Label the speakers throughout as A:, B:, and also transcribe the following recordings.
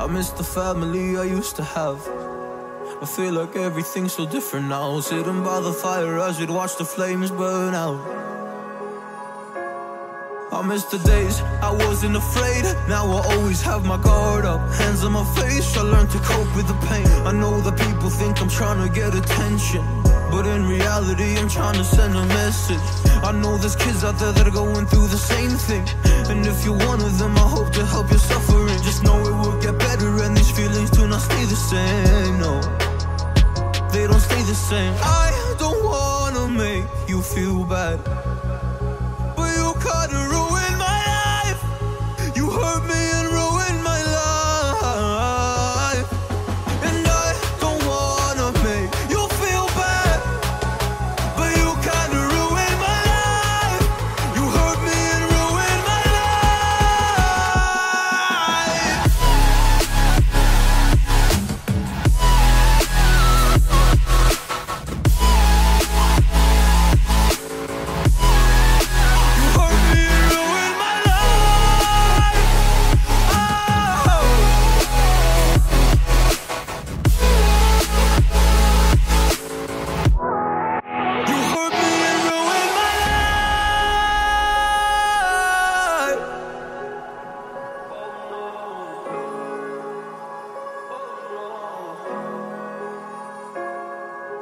A: I miss the family I used to have. I feel like everything's so different now. Sitting by the fire as we'd watch the flames burn out. I miss the days I wasn't afraid. Now I always have my guard up, hands on my face. I learned to cope with the pain. I know that people think I'm trying to get attention, but in reality I'm trying to send a message. I know there's kids out there that are going through the same thing, and if you're one of them, I hope to help your suffering. Just know it will get better, and these feelings do not stay the same. No, they don't stay the same. I don't wanna make you feel bad, but you kinda ruined my life. You hurt me and ruined my life, and I don't wanna make you feel bad, but you kinda ruined my life. You hurt me and ruined my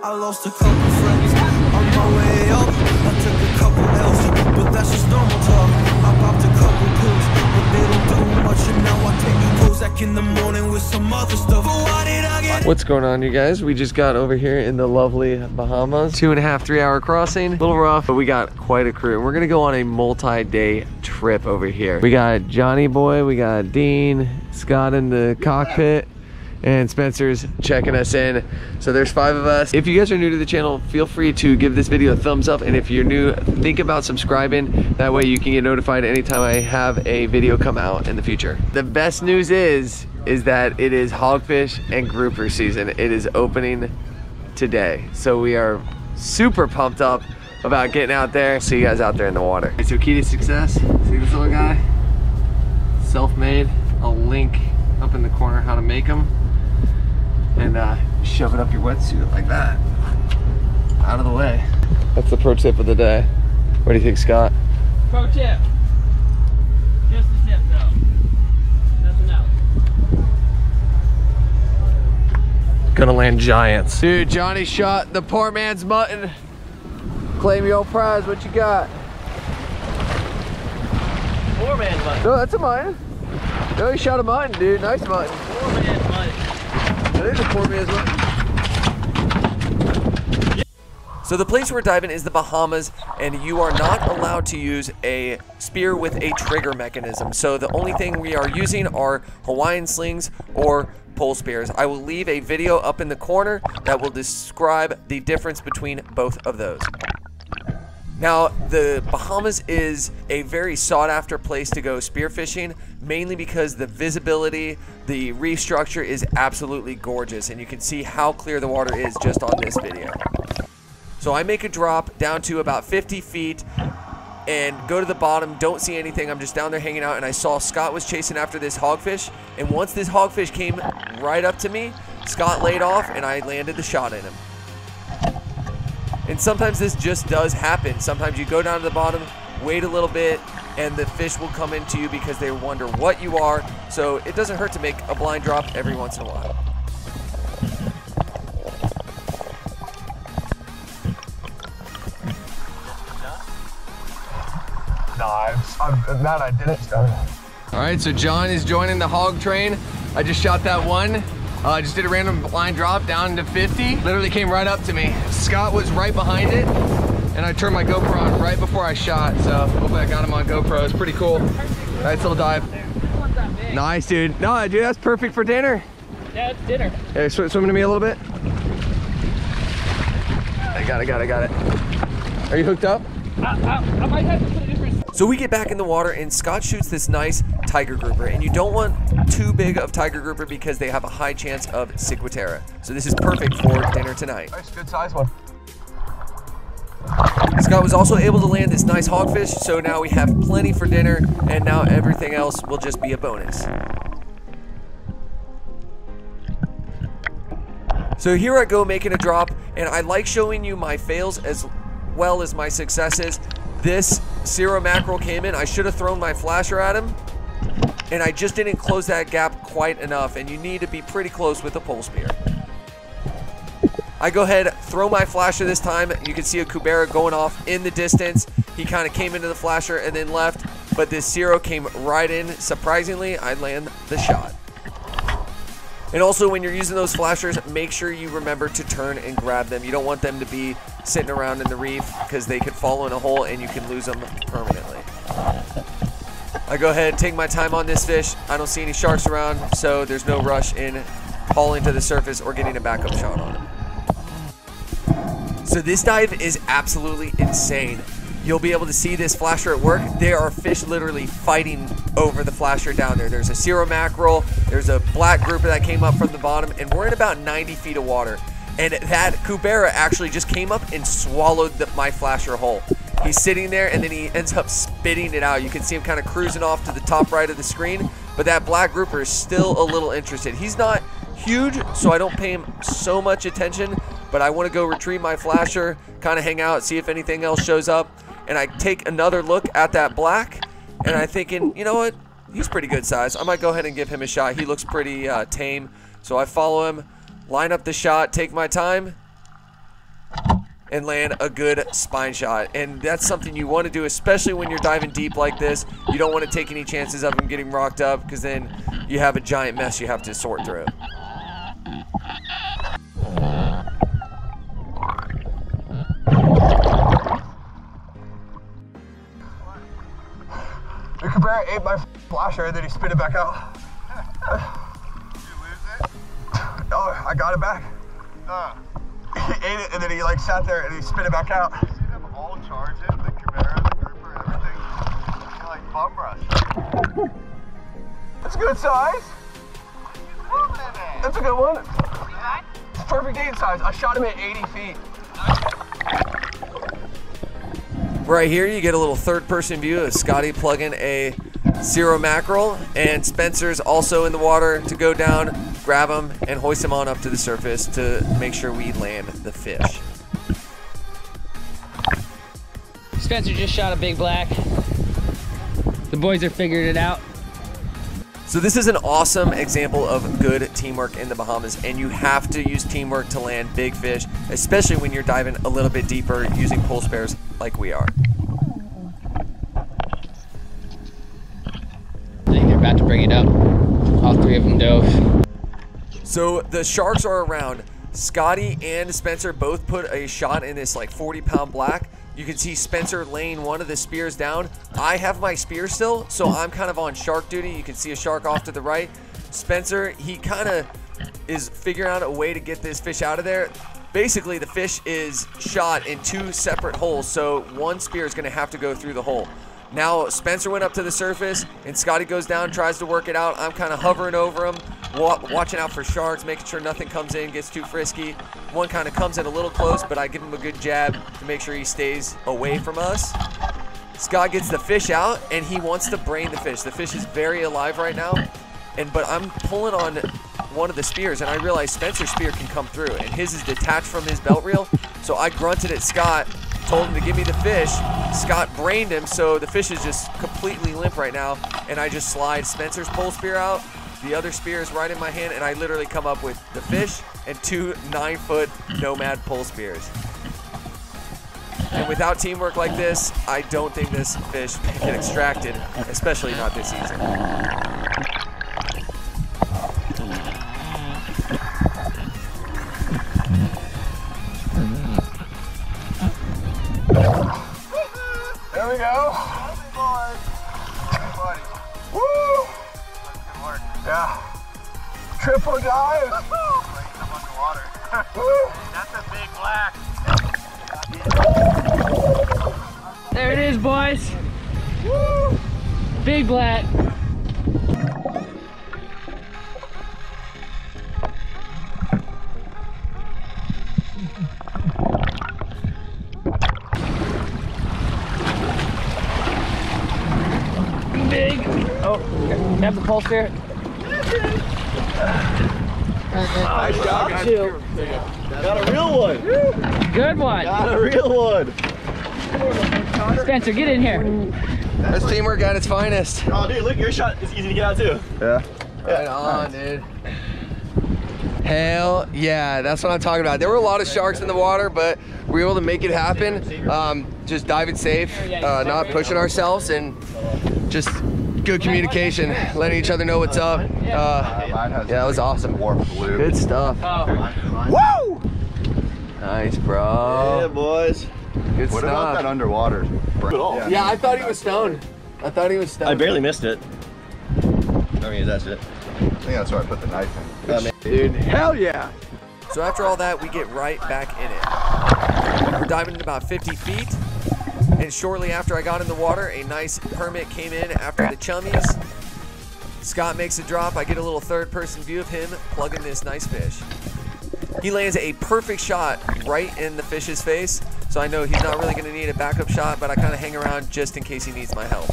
A: I lost a couple friends on my way up. I took a couple L's, but that's just normal talk. I popped a couple pills, but they don't do much, and now I take Prozac in the morning with some other stuff. But why did I get...
B: What's going on, you guys? We just got over here in the lovely Bahamas. 2.5, 3 hour crossing. A little rough, but we got quite a crew. And we're gonna go on a multi-day trip over here. We got Johnny Boy, we got Dean, Scott in the cockpit, and Spencer's checking us in. So there's 5 of us. If you guys are new to the channel, feel free to give this video a thumbs up, and if you're new, think about subscribing. That way you can get notified anytime I have a video come out in the future. The best news is that it is hogfish and grouper season. It is opening today, so we are super pumped up about getting out there. See you guys out there in the water. So key to success, see this little guy? Self-made. I'll link up in the corner how to make them, and shove it up your wetsuit like that, out of the way. That's the pro tip of the day. What do you think, Scott?
C: Pro tip. Just a tip though. Nothing else.
B: Gonna land giants. Dude, Johnny shot the poor man's mutton. Claim your old prize, what you got?
C: Poor man's mutton.
B: No, that's a mutton. No, he shot a mutton, dude. Nice mutton.
C: Poor man's mutton.
B: That is a poor man's mutton. So the place we're diving is the Bahamas, and you are not allowed to use a spear with a trigger mechanism. So the only thing we are using are Hawaiian slings or pole spears. I will leave a video up in the corner that will describe the difference between both of those. Now, the Bahamas is a very sought-after place to go spearfishing, mainly because the visibility, the reef structure is absolutely gorgeous, and you can see how clear the water is just on this video. So I make a drop down to about 50 feet and go to the bottom, don't see anything, I'm just down there hanging out, and I saw Scott was chasing after this hogfish, and once this hogfish came right up to me, Scott laid off and I landed the shot in him. And sometimes this just does happen. Sometimes you go down to the bottom, wait a little bit, and the fish will come into you because they wonder what you are. So it doesn't hurt to make a blind drop every once in a while. No, I didn't start. All right, so John is joining the hog train. I just shot that one. Just did a random blind drop down to 50. Literally came right up to me. Scott was right behind it, and I turned my GoPro on right before I shot. So hopefully I got him on GoPro. It's pretty cool. Nice little dive. Nice, dude. No, dude, that's perfect for dinner.
C: Yeah, it's dinner.
B: Hey, swimming to me a little bit. I got it. Are you hooked up?
C: I might have to put a different...
B: So we get back in the water, and Scott shoots this nice tiger grouper, and you don't want too big of tiger grouper because they have a high chance of ciguatera. So this is perfect for dinner tonight. Nice, good size one. Scott was also able to land this nice hogfish, so now we have plenty for dinner, and now everything else will just be a bonus. So here I go making a drop, and I like showing you my fails as well as my successes. This Cirro mackerel came in. I should have thrown my flasher at him, and I just didn't close that gap quite enough, and you need to be pretty close with a pole spear. I go ahead, throw my flasher this time. You can see a Cubera going off in the distance. He kind of came into the flasher and then left, but this Cirro came right in. Surprisingly, I land the shot. And also, when you're using those flashers, make sure you remember to turn and grab them. You don't want them to be sitting around in the reef because they could fall in a hole and you can lose them permanently. I go ahead and take my time on this fish. I don't see any sharks around, so there's no rush in hauling to the surface or getting a backup shot on him. So this dive is absolutely insane. You'll be able to see this flasher at work. There are fish literally fighting over the flasher down there. There's a Cirro mackerel, there's a black grouper that came up from the bottom, and we're in about 90 feet of water. And that Cubera actually just came up and swallowed my flasher whole. He's sitting there, and then he ends up spitting it out. You can see him kind of cruising off to the top right of the screen, but that black grouper is still a little interested. He's not huge, so I don't pay him so much attention, but I want to go retrieve my flasher, kind of hang out, see if anything else shows up. And I take another look at that black, and I'm thinking, you know what? He's pretty good size. I might go ahead and give him a shot. He looks pretty tame. So I follow him, line up the shot, take my time, and land a good spine shot. And that's something you want to do, especially when you're diving deep like this. You don't want to take any chances of him getting rocked up, because then you have a giant mess you have to sort through.
D: The Cubera ate my flasher and then he spit it back out.
E: Did you lose it?
D: Oh, I got it back. He ate it and then he like sat there and he spit it back out.
E: You see them all charging, the Cubera, the grouper, everything. You're like bum rush.
D: That's a good size. That's a good one. It's perfect eating size. I shot him at 80 feet.
B: Right here, you get a little third-person view of Scotty plugging a Cirro mackerel, and Spencer's also in the water to go down, grab him, and hoist him on up to the surface to make sure we land the fish.
C: Spencer just shot a big black. The boys are figuring it out.
B: So this is an awesome example of good teamwork in the Bahamas, and you have to use teamwork to land big fish, especially when you're diving a little bit deeper using pole spares like we are.
C: I think they're about to bring it up. All three of them dove.
B: So the sharks are around. Scotty and Spencer both put a shot in this like 40-pound black. You can see Spencer laying one of the spears down. I have my spear still, so I'm kind of on shark duty. You can see a shark off to the right. Spencer, he kind of is figuring out a way to get this fish out of there. Basically, the fish is shot in two separate holes, so one spear is going to have to go through the hole. Now, Spencer went up to the surface, and Scotty goes down, tries to work it out. I'm kind of hovering over him, watching out for sharks, making sure nothing comes in, gets too frisky. One kind of comes in a little close, but I give him a good jab to make sure he stays away from us. Scott gets the fish out, and he wants to brain the fish. The fish is very alive right now, but I'm pulling on one of the spears, and I realize Spencer's spear can come through, and his is detached from his belt reel. So I grunted at Scott, told him to give me the fish. Scott brained him, so the fish is just completely limp right now, and I just slide Spencer's pole spear out. The other spear is right in my hand, and I literally come up with the fish and two 9-foot Nomad pole spears. And without teamwork like this, I don't think this fish can get extracted, especially not this easy.
D: There we go. Woo!
E: Good work.
D: Yeah. Triple dive. Woo!
E: That's a big black.
C: There it is, boys. Woo! Big black. Big. Oh, grab the pole spear.
D: Nice job, guys.
F: Got a real one.
C: Good one.
F: Got a real one.
C: Spencer, get in here.
B: That's teamwork at its finest.
F: Oh, dude, look, your shot is easy to get out too.
D: Yeah.
B: Right on, dude. Hell yeah, that's what I'm talking about. There were a lot of sharks in the water, but we were able to make it happen. Just diving safe, not pushing ourselves, and just good communication, letting each other know what's up. Yeah, that was awesome. Good stuff. Woo! Nice, bro.
F: Yeah, boys.
B: Good
D: What
B: stuff.
D: about that underwater?
B: Yeah, I thought he was stoned. I thought he was stoned.
F: I barely missed it. I mean, that's it.
D: I think that's where I put the knife in.
B: Dude, hell yeah. So after all that, we get right back in it. We're diving in about 50 feet. And shortly after I got in the water, a nice permit came in after the chummies. Scott makes a drop. I get a little third-person view of him plugging this nice fish. He lands a perfect shot right in the fish's face. So I know he's not really going to need a backup shot, but I kind of hang around just in case he needs my help.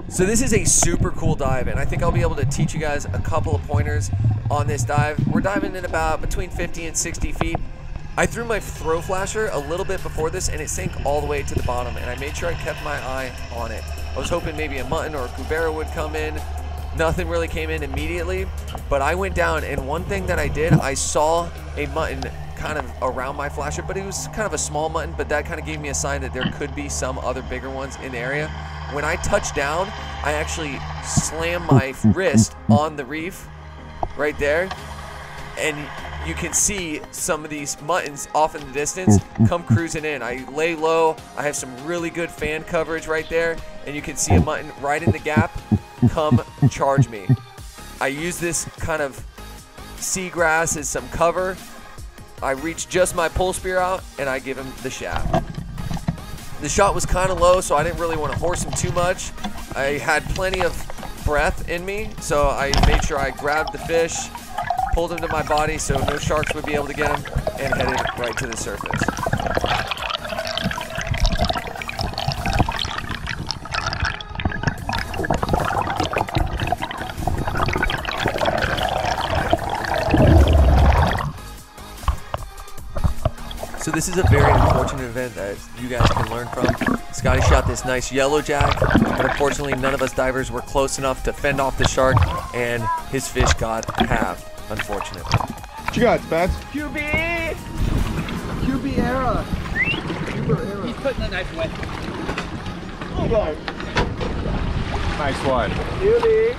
B: So this is a super cool dive, and I think I'll be able to teach you guys a couple of pointers on this dive. We're diving in about between 50 and 60 feet. I threw my throw flasher a little bit before this, and it sank all the way to the bottom, and I made sure I kept my eye on it. I was hoping maybe a mutton or a cubera would come in. Nothing really came in immediately, but I went down, and one thing that I did, I saw a mutton kind of around my flasher, but it was kind of a small mutton, but that kind of gave me a sign that there could be some other bigger ones in the area. When I touched down, I actually slammed my wrist on the reef right there, and you can see some of these muttons off in the distance come cruising in. I lay low, I have some really good fan coverage right there, and you can see a mutton right in the gap come charge me. I use this kind of seagrass as some cover. I reach just my pull spear out, and I give him the shaft. The shot was kind of low, so I didn't really want to horse him too much. I had plenty of breath in me, so I made sure I grabbed the fish, pulled him to my body so no sharks would be able to get him, and headed right to the surface. So this is a very unfortunate event that you guys can learn from. Scotty shot this nice yellow jack, but unfortunately none of us divers were close enough to fend off the shark, and his fish got halved, unfortunately.
D: What you got, Spence?
C: QB!
D: QB era.
C: He's putting the knife away.
F: Oh, God.
D: Nice one.
F: QB.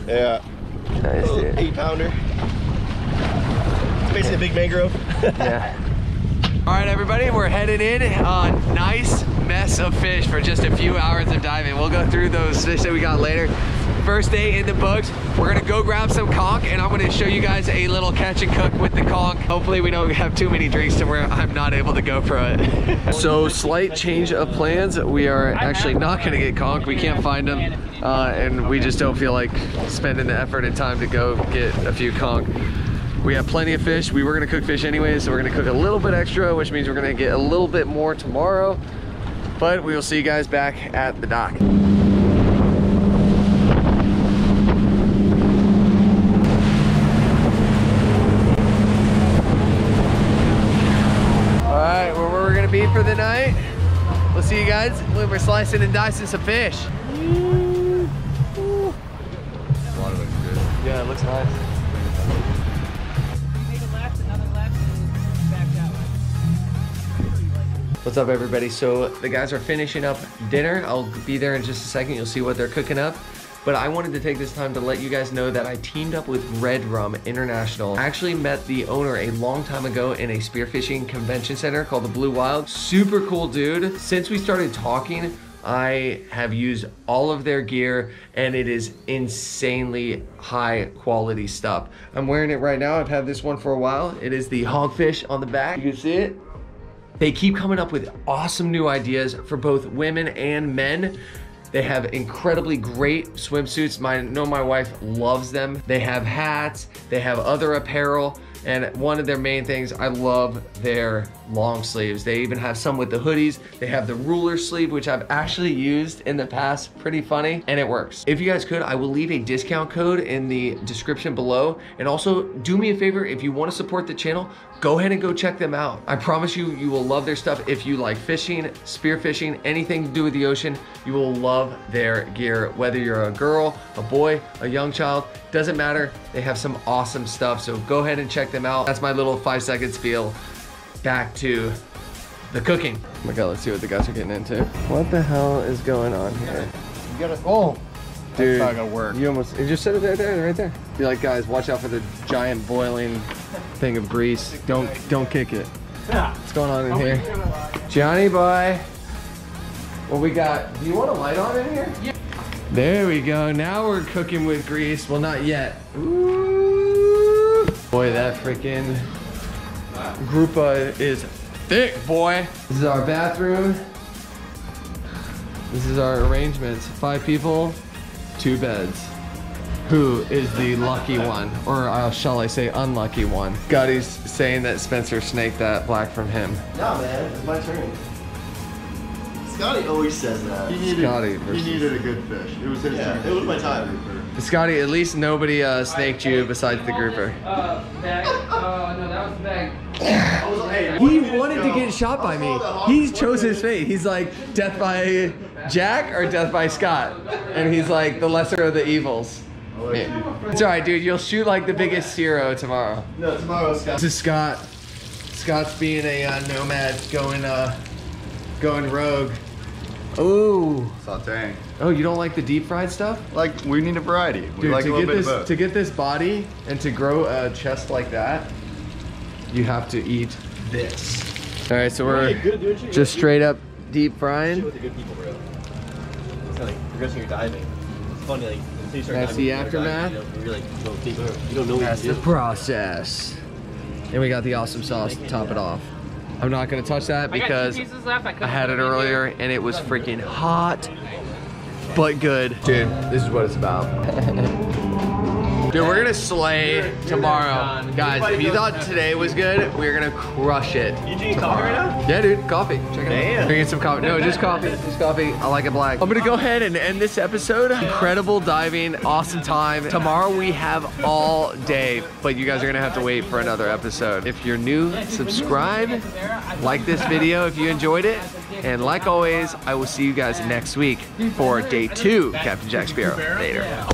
F: Yeah.
B: Nice, dude.
F: 8-pounder. It's basically a big mangrove.
B: Yeah. All right, everybody, we're headed in. Nice mess of fish for just a few hours of diving. We'll go through those fish that we got later. First day in the books. We're gonna go grab some conch, and I'm gonna show you guys a little catch and cook with the conch. Hopefully we don't have too many drinks to where I'm not able to GoPro it. So slight change of plans. We are actually not gonna get conch. We can't find them, and we just don't feel like spending the effort and time to go get a few conch. We have plenty of fish. We were gonna cook fish anyway, so we're gonna cook a little bit extra, which means we're gonna get a little bit more tomorrow. But we will see you guys back at the dock. All right, where we're gonna be for the night. We'll see you guys when we're slicing and dicing some fish.
D: Water looks good.
B: Yeah, it looks nice. What's up, everybody? So the guys are finishing up dinner. I'll be there in just a second. You'll see what they're cooking up. But I wanted to take this time to let you guys know that I teamed up with Redrum International. I actually met the owner a long time ago in a spearfishing convention center called the Blue Wild. Super cool dude. Since we started talking, I have used all of their gear, and it is insanely high quality stuff. I'm wearing it right now. I've had this one for a while. It is the hogfish on the back. You can see it. They keep coming up with awesome new ideas for both women and men. They have incredibly great swimsuits. I know my wife loves them. They have hats, they have other apparel, and one of their main things, I love their long sleeves. They even have some with the hoodies. They have the ruler sleeve, which I've actually used in the past. Pretty funny, and it works. If you guys could, I will leave a discount code in the description below. And also, do me a favor, if you want to support the channel, go ahead and go check them out. I promise you, you will love their stuff. If you like fishing, spearfishing, anything to do with the ocean, you will love their gear. Whether you're a girl, a boy, a young child, doesn't matter. They have some awesome stuff, so go ahead and check them out. That's my little 5-second spiel. Back to the cooking. Oh my God, let's see what the guys are getting into. What the hell is going on here?
F: You gotta, oh,
B: Dude,
F: that's not gonna work.
B: You almost, you just said it right there. Be like, guys, watch out for the giant boiling thing of grease. Don't kick it. What's going on in here? Johnny boy, what we got? Do you want a light on in here? Yeah. There we go. Now we're cooking with grease. Well, not yet. Ooh. Boy, that freaking groupa is thick, boy. This is our bathroom. This is our arrangements. 5 people, 2 beds. Who is the lucky one? Or shall I say unlucky one? Scotty's saying that Spencer snaked that black from him.
F: No, man, it's my turn. Scotty always says that.
E: He needed a good fish. It was his turn.
F: It was my time.
B: Scotty, at least nobody snaked you besides the grouper.
C: Bag. No, that was the bag.
B: He wanted to get shot by me. He chose his fate. He's like, death by Jack or death by Scott? And he's like, the lesser of the evils. Yeah. It's all right, dude. You'll shoot like the biggest zero tomorrow.
F: No, tomorrow, Scott.
B: This is Scott. Scott's being a nomad, going rogue. Oh.
E: Sauteing.
B: Oh, you don't like the deep fried stuff?
E: Like, we need a variety. We
B: Dude,
E: like a little bit of both.
B: to get this body and to grow a chest like that, you have to eat this. All right, so we're just straight up deep frying.
F: With the good people, bro. It's kind of like progressing your diving. It's funny, like, until you start
B: That's
F: diving,
B: the aftermath.
F: you really go deeper. You don't know what
B: That's
F: you
B: the
F: do.
B: process. And we got the awesome sauce to top it off. I'm not gonna touch that because I had it earlier and it was freaking hot, but good. Dude, this is what it's about. Dude, we're gonna slay tomorrow. Guys, if you thought today was good, we're gonna crush it.
F: You drinking coffee right now?
B: Yeah, dude, coffee. Check it out.
F: Damn.
B: Drinking some coffee. No, just coffee. Just coffee. I like it black. I'm gonna go ahead and end this episode. Incredible diving, awesome time. Tomorrow we have all day, but you guys are gonna have to wait for another episode. If you're new, subscribe, like this video if you enjoyed it, and like always, I will see you guys next week for day 2, Captain Jack Sparrow. Later.